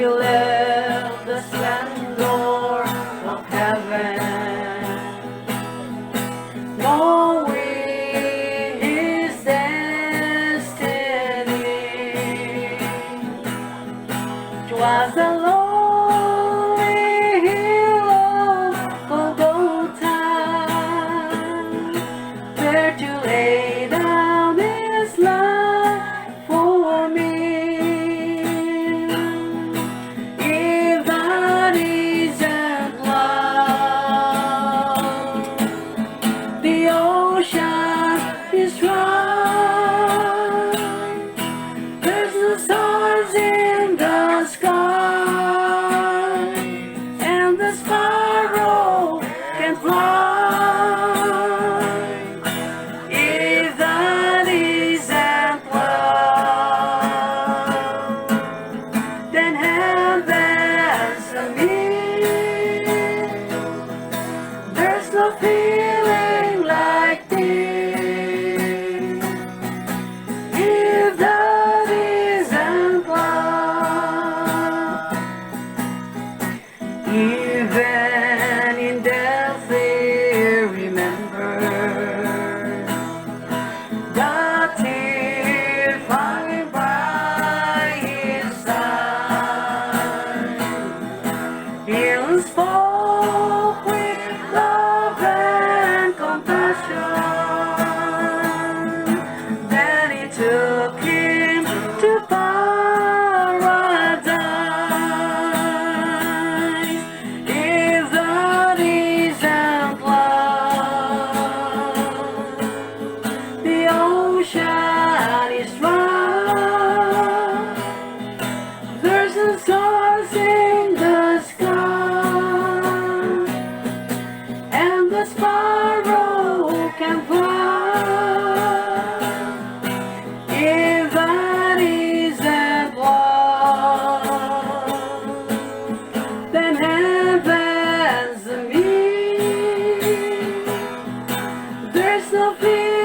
you left the splendor of heaven, knowing his destiny. 'Twas the lonely hill of Golgotha, where to lay down his life for me. If that isn't love, the ocean is dry. There's no stars in the sky, and the sparrow can fly. If that isn't love, then heaven's a me. There's no feeling like this. If that isn't love, even in death we remember the tear falling by his side. He spoke with love and compassion. Then he took him to paradise. If that isn't love, the ocean is dry. There's no stars in the sky, and the sparrow can fly. If that isn't love, then heaven's a me. There's no fear